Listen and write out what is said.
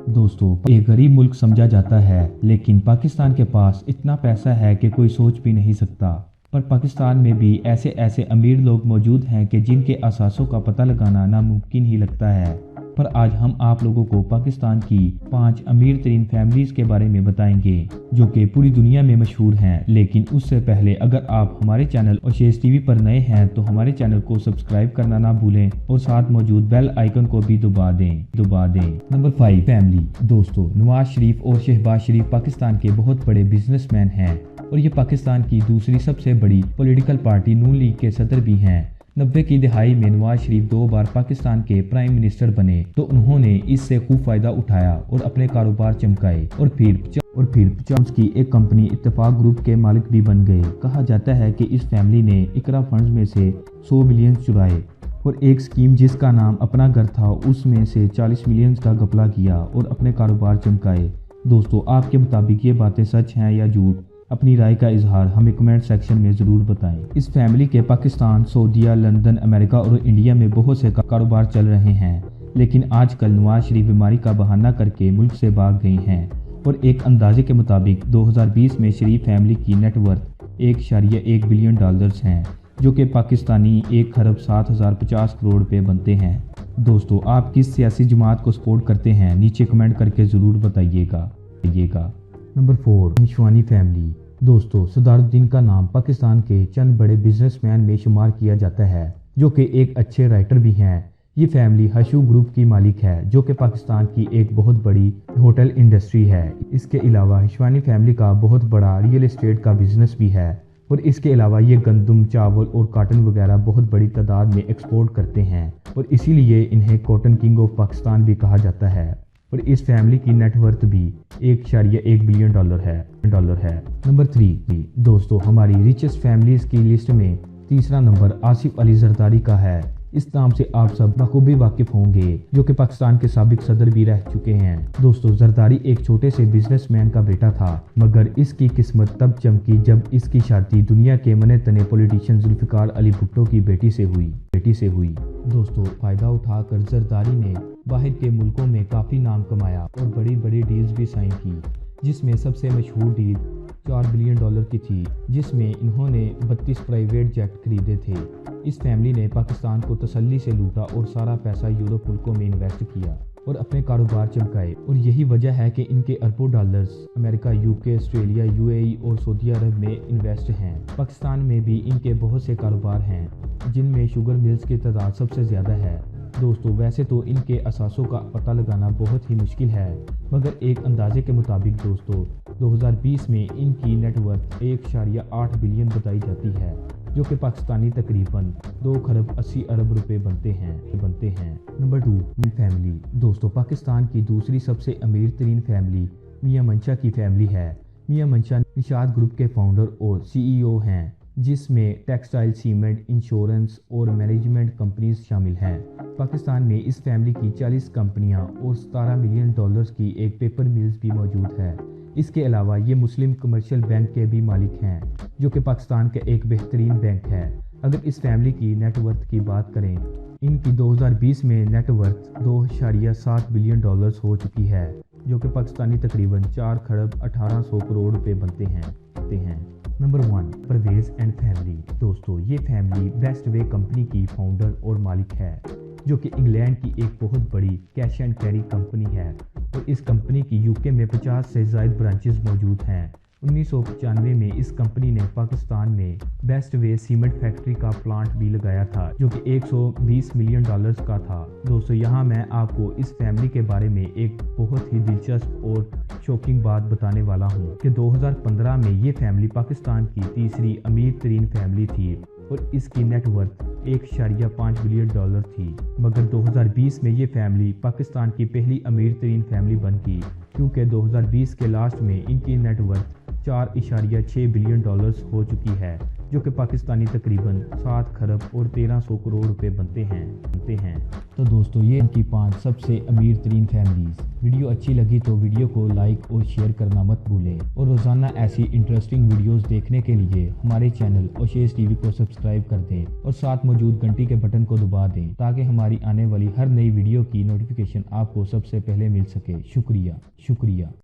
दोस्तों, एक गरीब मुल्क समझा जाता है, लेकिन पाकिस्तान के पास इतना पैसा है कि कोई सोच भी नहीं सकता। पर पाकिस्तान में भी ऐसे ऐसे अमीर लोग मौजूद हैं कि जिनके असासों का पता लगाना नामुमकिन ही लगता है। पर आज हम आप लोगों को पाकिस्तान की 5 अमीर तरीन फैमिलीज के बारे में बताएंगे जो कि पूरी दुनिया में मशहूर हैं। लेकिन उससे पहले अगर आप हमारे चैनल ओशेज टीवी पर नए हैं तो हमारे चैनल को सब्सक्राइब करना ना भूलें और साथ मौजूद बेल आइकन को भी दबा दें। Number 5 family. दोस्तों, नवाज शरीफ और शहबाज शरीफ पाकिस्तान के बहुत बड़े बिजनेसमैन हैं और ये पाकिस्तान की दूसरी सबसे बड़ी पॉलिटिकल पार्टी नून लीग के सदर भी हैं। 90 की दहाई में नवाज शरीफ 2 बार पाकिस्तान के प्राइम मिनिस्टर बने तो उन्होंने इससे खूब फायदा उठाया और अपने कारोबार चमकाए और फिर 50 की एक कंपनी इत्तेफाक ग्रुप के मालिक भी बन गए। कहा जाता है कि इस फैमिली ने इकरा फंड्स में से 100 मिलियन चुराए और एक स्कीम जिसका नाम अपना घर था उसमें से 40 मिलियन का घपला किया और अपने कारोबार चमकाए। दोस्तों, आपके मुताबिक ये बातें सच हैं या झूठ? अपनी राय का इजहार हमें कमेंट सेक्शन में ज़रूर बताएं। इस फैमिली के पाकिस्तान, सऊदीया, लंदन, अमेरिका और इंडिया में बहुत से कारोबार चल रहे हैं, लेकिन आजकल नवाज शरीफ बीमारी का बहाना करके मुल्क से भाग गए हैं और एक अंदाजे के मुताबिक 2020 में शरीफ फैमिली की नेटवर्थ 1.1 बिलियन डॉलर्स हैं, जो कि पाकिस्तानी 1 खरब 7,050 करोड़ रुपये बनते हैं। दोस्तों, आप किस सियासी जमात को सपोर्ट करते हैं? नीचे कमेंट करके ज़रूर बताइएगा। Number 4 Hishwani family. दोस्तों, सदारुद्दीन का नाम पाकिस्तान के चंद बड़े बिजनेसमैन में शुमार किया जाता है, जो कि एक अच्छे राइटर भी हैं। ये फैमिली हशू ग्रुप की मालिक है, जो कि पाकिस्तान की एक बहुत बड़ी होटल इंडस्ट्री है। इसके अलावा हिशवानी फैमिली का बहुत बड़ा रियल एस्टेट का बिजनेस भी है और इसके अलावा ये गंदम, चावल और कॉटन वगैरह बहुत बड़ी तादाद में एक्सपोर्ट करते हैं और इसीलिए इन्हें कॉटन किंग ऑफ पाकिस्तान भी कहा जाता है। और इस फैमिली की नेटवर्थ भी 1.1 बिलियन डॉलर है। नंबर 3 दोस्तों, हमारी रिचेस्ट फैमिलीज की लिस्ट में तीसरा नंबर आसिफ अली जरदारी का है। इस नाम से आप सब बखूबी वाकिफ होंगे, जो कि पाकिस्तान के साबिक सदर भी रह चुके हैं। दोस्तों, जरदारी एक छोटे से बिजनेसमैन का बेटा था, मगर इसकी किस्मत तब चमकी जब इसकी शादी दुनिया के मने तने पॉलिटिशियन जुल्फिकार अली भुट्टो की बेटी से हुई। दोस्तों, फायदा उठाकर जरदारी ने बाहर के मुल्कों में काफ़ी नाम कमाया और बड़ी बड़ी डील्स भी साइन की, जिसमें सबसे मशहूर डील 4 बिलियन डॉलर की थी, जिसमें इन्होंने 32 प्राइवेट जेट खरीदे थे। इस फैमिली ने पाकिस्तान को तसल्ली से लूटा और सारा पैसा यूरोप मुल्कों में इन्वेस्ट किया और अपने कारोबार चमकाए और यही वजह है कि इनके अरबों dollars America, UK, Australia, UAE और सऊदी अरब में इन्वेस्ट हैं। पाकिस्तान में भी इनके बहुत से कारोबार हैं, जिनमें शुगर मिल्स की तादाद सबसे ज़्यादा है। दोस्तों, वैसे तो इनके असासों का पता लगाना बहुत ही मुश्किल है, मगर एक अंदाजे के मुताबिक दोस्तों 2020 में इनकी नेटवर्थ 1.8 बिलियन बताई जाती है, जो कि पाकिस्तानी तकरीबन 2 खरब 80 अरब रुपए बनते हैं। Number 2 family. दोस्तों, पाकिस्तान की दूसरी सबसे अमीर तरीन फैमिली मियां मंशा की फैमिली है। मियां मंशा निशात ग्रुप के फाउंडर और सीईओ हैं, जिसमें टेक्सटाइल, सीमेंट, इंश्योरेंस और मैनेजमेंट कंपनीज शामिल हैं। पाकिस्तान में इस फैमिली की 40 कंपनियां और 17 मिलियन डॉलर्स की एक पेपर मिल्स भी मौजूद है। इसके अलावा ये मुस्लिम कमर्शियल बैंक के भी मालिक हैं, जो कि पाकिस्तान का एक बेहतरीन बैंक है। अगर इस फैमिली की नेटवर्थ की बात करें, इनकी 2020 में नेटवर्थ 2.7 बिलियन डॉलर्स हो चुकी है, जो कि पाकिस्तानी तकरीबन 4 खरब 1800 करोड़ रुपए बनते हैं। Number 1 Parvez and family. दोस्तों, ये फैमिली बेस्ट वे कंपनी की फाउंडर और मालिक है, जो कि इंग्लैंड की एक बहुत बड़ी कैश एंड कैरी कंपनी है और इस कंपनी की यूके में 50 से ज़ायद ब्रांचेस मौजूद हैं। 1995 में इस कंपनी ने पाकिस्तान में बेस्ट वे सीमेंट फैक्ट्री का प्लांट भी लगाया था, जो कि 120 मिलियन डॉलर्स का था। दोस्तों, यहाँ मैं आपको इस फैमिली के बारे में एक बहुत ही दिलचस्प और शॉकिंग बात बताने वाला हूँ कि 2015 में ये फैमिली पाकिस्तान की तीसरी अमीर तरीन फैमिली थी और इसकी नेटवर्थ 1.5 बिलियन डॉलर थी, मगर 2020 में ये फैमिली पाकिस्तान की पहली अमीर तरीन फैमिली बन गई, क्योंकि 2020 के लास्ट में इनकी नेटवर्थ 4.6 बिलियन डॉलर्स हो चुकी है, जो कि पाकिस्तानी तकरीबन 7 खरब और 1300 करोड़ रुपए बनते हैं। तो दोस्तों ये इनकी 5 सबसे अमीर तरीन फैमिलीज। वीडियो अच्छी लगी तो वीडियो को लाइक और शेयर करना मत भूलें और रोज़ाना ऐसी इंटरेस्टिंग वीडियोस देखने के लिए हमारे चैनल ओशेज टीवी को सब्सक्राइब कर दें और साथ मौजूद घंटी के बटन को दबा दें ताकि हमारी आने वाली हर नई वीडियो की नोटिफिकेशन आपको सबसे पहले मिल सके। शुक्रिया।